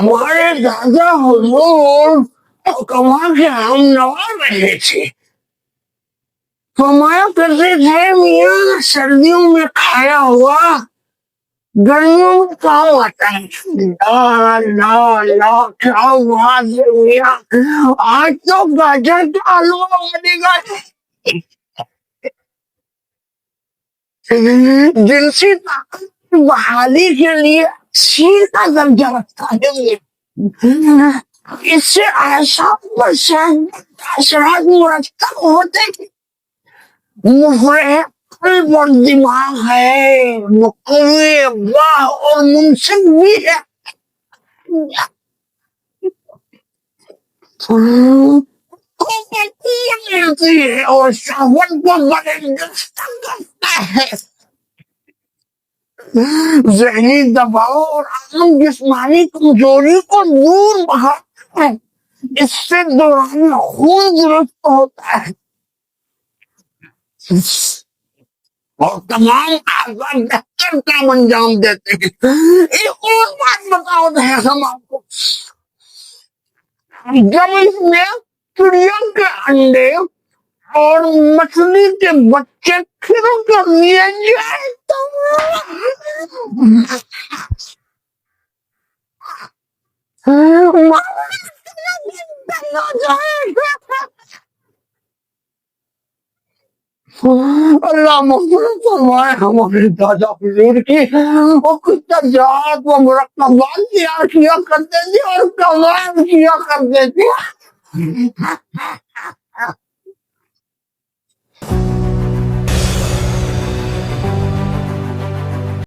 ہمارے دادا حضور کما کے ہم نوا رہے تھے، فرمایا کرتے تھے میاں سردیوں میں کھایا ہوا گرمیوں میں کام آتا ہے۔ لا کیا بات ہے میاں، آج تو گاجر کا حلوہ بنے گا۔ جنسی طاقت کی بحالی کے لیے سیر کا درجہ رکھتا ہے یہ۔ اس سے اعصاب پر اثرات مرتب ہوتے ہیں، مفرح قلب اور دماغ ہے، مقوی باہ اور منصف بھی ہے۔ اور شہوت کو بڑے کرتا ہے، ذہنی دباؤ اور عام جسمانی کمزوری کو دور بھاگتا ہے، اس سے دوران خون درست ہوتا ہے اور تمام اعضاء بہتر کام انجام دیتے ہیں۔ ایک اور بات بتاؤ ہم آپ کو، جب اس میں چڑیا کے انڈے اور مچھلی کے بچے کھل کر لیے جائے تو اللہ مغفرت فرمائے ہمارے دادا حضور کی، وہ کچھ تجارت و مرکبات تیار کیا کرتے تھے اور کمال کیا کرتے تھے۔